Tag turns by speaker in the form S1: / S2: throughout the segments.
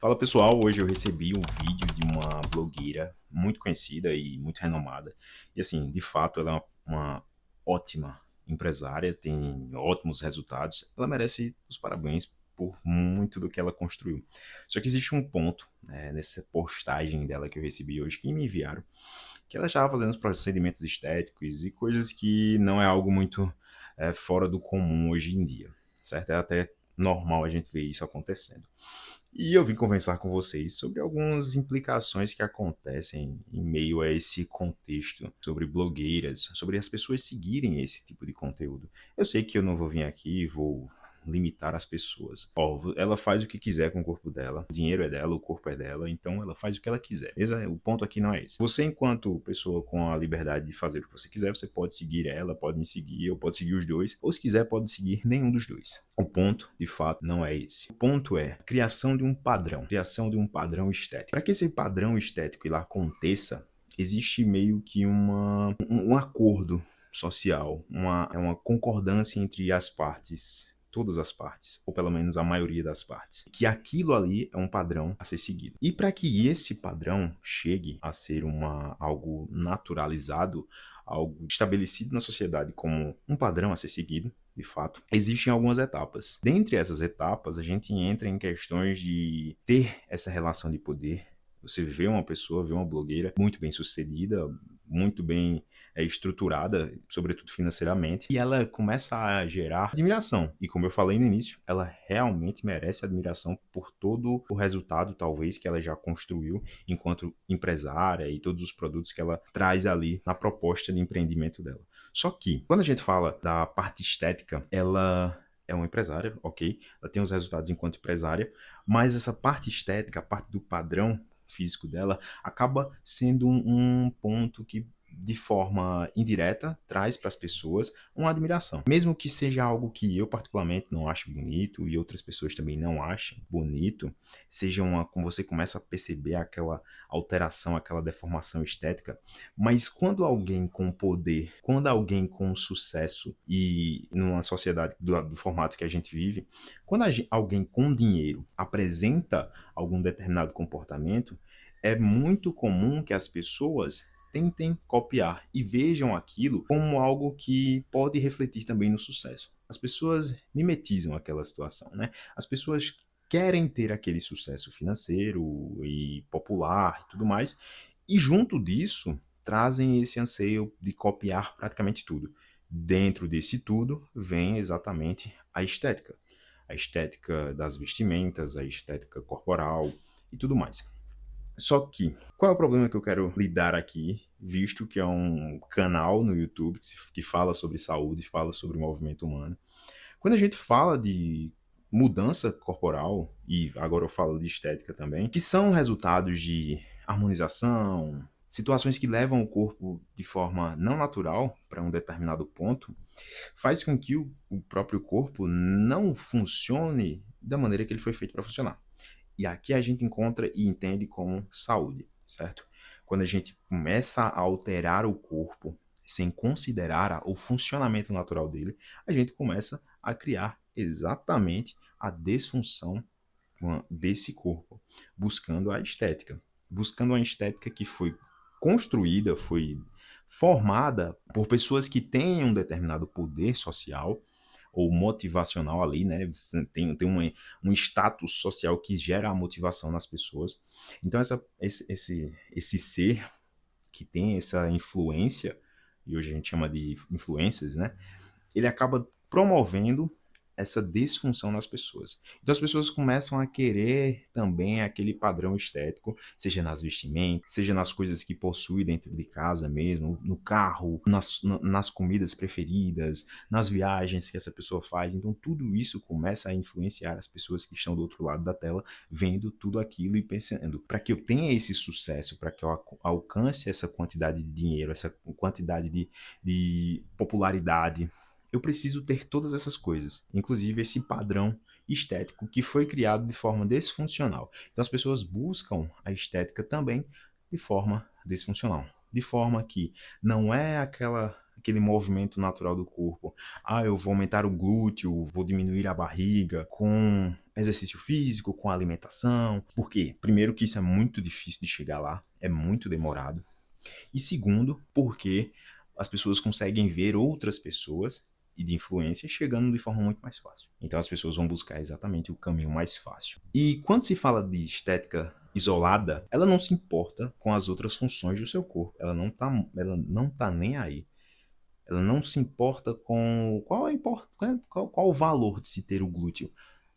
S1: Fala pessoal, hoje eu recebi um vídeo de uma blogueira muito conhecida e muito renomada. E assim, de fato, ela é uma ótima empresária, tem ótimos resultados. Ela merece os parabéns por muito do que ela construiu. Só que existe um ponto, nessa postagem dela que eu recebi hoje, que me enviaram, que ela estava fazendo os procedimentos estéticos e coisas que não é algo muito fora do comum hoje em dia, certo? É até normal a gente ver isso acontecendo. E eu vim conversar com vocês sobre algumas implicações que acontecem em meio a esse contexto, sobre blogueiras, sobre as pessoas seguirem esse tipo de conteúdo. Eu sei que eu não vou vir aqui e vou limitar as pessoas. Ó, ela faz o que quiser com o corpo dela, o dinheiro é dela, o corpo é dela, então ela faz o que ela quiser. O ponto aqui não é esse. Você, enquanto pessoa com a liberdade de fazer o que você quiser, você pode seguir ela, pode me seguir, eu posso seguir os dois, ou se quiser, pode seguir nenhum dos dois. O ponto, de fato, não é esse. O ponto é a criação de um padrão, criação de um padrão estético. Para que esse padrão estético ele aconteça, existe meio que um acordo social, uma concordância entre as partes, todas as partes, ou pelo menos a maioria das partes, que aquilo ali é um padrão a ser seguido. E para que esse padrão chegue a ser algo naturalizado, algo estabelecido na sociedade como um padrão a ser seguido, de fato, existem algumas etapas. Dentre essas etapas, a gente entra em questões de ter essa relação de poder. Você vê uma pessoa, vê uma blogueira muito bem sucedida, muito bem estruturada, sobretudo financeiramente, e ela começa a gerar admiração. E como eu falei no início, ela realmente merece admiração por todo o resultado, talvez, que ela já construiu enquanto empresária e todos os produtos que ela traz ali na proposta de empreendimento dela. Só que, quando a gente fala da parte estética, ela é uma empresária, ok? Ela tem os resultados enquanto empresária, mas essa parte estética, a parte do padrão físico dela, acaba sendo um ponto que de forma indireta, traz para as pessoas uma admiração. Mesmo que seja algo que eu particularmente não acho bonito e outras pessoas também não achem bonito, seja como você começa a perceber aquela alteração, aquela deformação estética, mas quando alguém com poder, quando alguém com sucesso e numa sociedade do formato que a gente vive, quando alguém com dinheiro apresenta algum determinado comportamento, é muito comum que as pessoas tentem copiar e vejam aquilo como algo que pode refletir também no sucesso. As pessoas mimetizam aquela situação, né? As pessoas querem ter aquele sucesso financeiro e popular e tudo mais, e junto disso trazem esse anseio de copiar praticamente tudo. Dentro desse tudo vem exatamente a estética. A estética das vestimentas, a estética corporal e tudo mais. Só que, qual é o problema que eu quero lidar aqui, visto que é um canal no YouTube que fala sobre saúde, fala sobre o movimento humano. Quando a gente fala de mudança corporal, e agora eu falo de estética também, que são resultados de harmonização, situações que levam o corpo de forma não natural para um determinado ponto, faz com que o próprio corpo não funcione da maneira que ele foi feito para funcionar. E aqui a gente encontra e entende como saúde, certo? Quando a gente começa a alterar o corpo sem considerar o funcionamento natural dele, a gente começa a criar exatamente a desfunção desse corpo, buscando a estética. Buscando uma estética que foi construída, foi formada por pessoas que têm um determinado poder social ou motivacional ali, né? Tem um status social que gera a motivação nas pessoas. Então, esse ser que tem essa influência, e hoje a gente chama de influências, né? Ele acaba promovendo essa disfunção nas pessoas. Então as pessoas começam a querer também aquele padrão estético, seja nas vestimentas, seja nas coisas que possui dentro de casa mesmo, no carro, nas comidas preferidas, nas viagens que essa pessoa faz. Então tudo isso começa a influenciar as pessoas que estão do outro lado da tela, vendo tudo aquilo e pensando, para que eu tenha esse sucesso, para que eu alcance essa quantidade de dinheiro, essa quantidade de popularidade, eu preciso ter todas essas coisas, inclusive esse padrão estético que foi criado de forma disfuncional. Então as pessoas buscam a estética também de forma disfuncional, de forma que não é aquele movimento natural do corpo. Ah, eu vou aumentar o glúteo, vou diminuir a barriga com exercício físico, com alimentação. Por quê? Primeiro que isso é muito difícil de chegar lá, é muito demorado. E segundo, porque as pessoas conseguem ver outras pessoas e de influência chegando de forma muito mais fácil. Então as pessoas vão buscar exatamente o caminho mais fácil. E quando se fala de estética isolada, ela não se importa com as outras funções do seu corpo. Ela não tá nem aí. Ela não se importa com qual o valor de se ter o glúteo.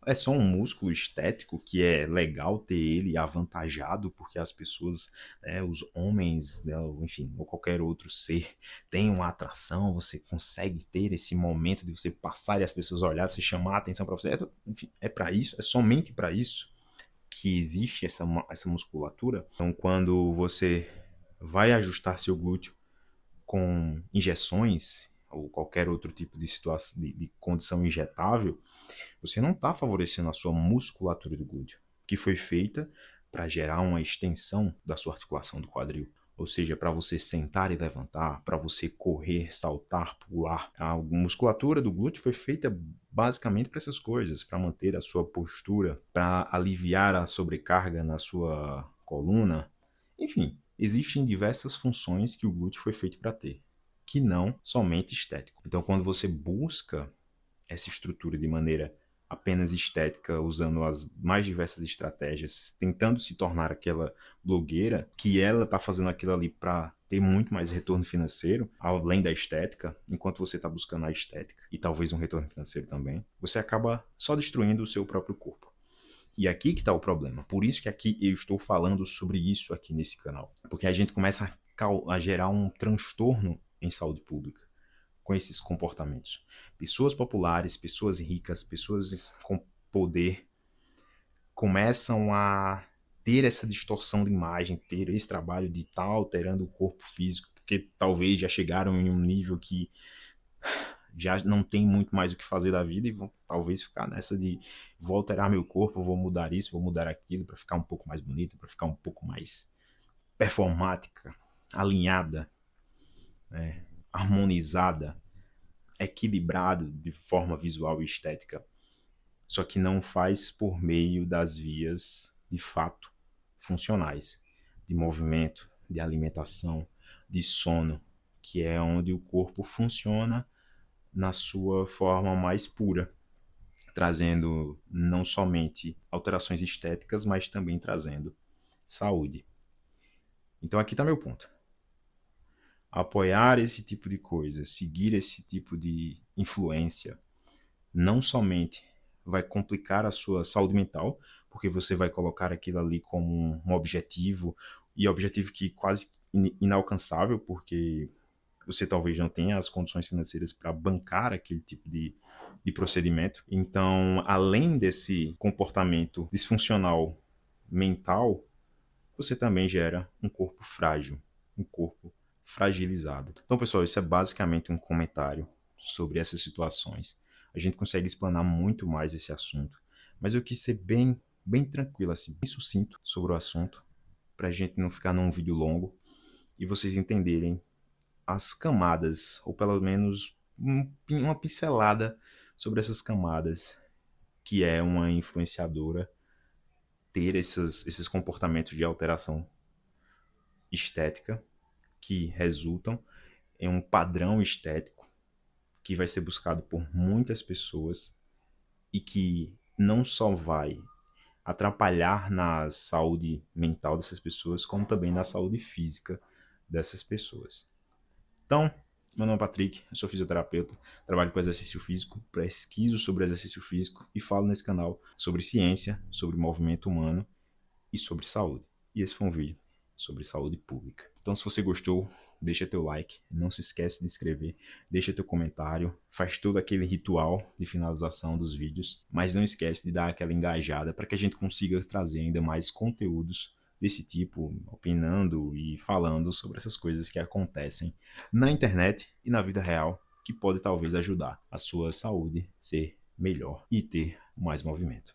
S1: É só um músculo estético que é legal ter ele avantajado porque as pessoas, né, os homens, né, enfim, ou qualquer outro ser tem uma atração, você consegue ter esse momento de você passar e as pessoas olhar, você chamar a atenção para você. Enfim, é para isso, é somente para isso que existe essa musculatura. Então, quando você vai ajustar seu glúteo com injeções ou qualquer outro tipo de situação de condição injetável, você não está favorecendo a sua musculatura do glúteo, que foi feita para gerar uma extensão da sua articulação do quadril. Ou seja, para você sentar e levantar, para você correr, saltar, pular. A musculatura do glúteo foi feita basicamente para essas coisas, para manter a sua postura, para aliviar a sobrecarga na sua coluna. Enfim, existem diversas funções que o glúteo foi feito para ter, que não somente estético. Então, quando você busca essa estrutura de maneira apenas estética, usando as mais diversas estratégias, tentando se tornar aquela blogueira que ela está fazendo aquilo ali para ter muito mais retorno financeiro, além da estética, enquanto você está buscando a estética e talvez um retorno financeiro também, você acaba só destruindo o seu próprio corpo. E aqui que está o problema. Por isso que aqui eu estou falando sobre isso aqui nesse canal. Porque a gente começa a gerar um transtorno em saúde pública com esses comportamentos. Pessoas populares, pessoas ricas, pessoas com poder começam a ter essa distorção de imagem, ter esse trabalho de estar alterando o corpo físico, porque talvez já chegaram em um nível que já não tem muito mais o que fazer da vida e vão talvez ficar nessa de vou alterar meu corpo, vou mudar isso, vou mudar aquilo para ficar um pouco mais bonita, para ficar um pouco mais performática, alinhada, né, harmonizada, equilibrado de forma visual e estética, só que não faz por meio das vias de fato funcionais, de movimento, de alimentação, de sono, que é onde o corpo funciona na sua forma mais pura, trazendo não somente alterações estéticas, mas também trazendo saúde. Então aqui está meu ponto. Apoiar esse tipo de coisa, seguir esse tipo de influência, não somente vai complicar a sua saúde mental, porque você vai colocar aquilo ali como um objetivo, e objetivo que quase inalcançável, porque você talvez não tenha as condições financeiras para bancar aquele tipo de procedimento. Então, além desse comportamento disfuncional mental, você também gera um corpo frágil, um corpo fragilizado. Então, pessoal, isso é basicamente um comentário sobre essas situações. A gente consegue explanar muito mais esse assunto, mas eu quis ser bem tranquilo, assim, bem sucinto sobre o assunto, para a gente não ficar num vídeo longo e vocês entenderem as camadas, ou pelo menos uma pincelada sobre essas camadas que é uma influenciadora ter esses comportamentos de alteração estética que resultam em um padrão estético que vai ser buscado por muitas pessoas e que não só vai atrapalhar na saúde mental dessas pessoas, como também na saúde física dessas pessoas. Então, meu nome é Patrick, eu sou fisioterapeuta, trabalho com exercício físico, pesquiso sobre exercício físico e falo nesse canal sobre ciência, sobre movimento humano e sobre saúde. E esse foi um vídeo sobre saúde pública. Então, se você gostou, deixa teu like, não se esquece de inscrever, deixa teu comentário, faz todo aquele ritual de finalização dos vídeos, mas não esquece de dar aquela engajada para que a gente consiga trazer ainda mais conteúdos desse tipo, opinando e falando sobre essas coisas que acontecem na internet e na vida real, que pode talvez ajudar a sua saúde ser melhor e ter mais movimento.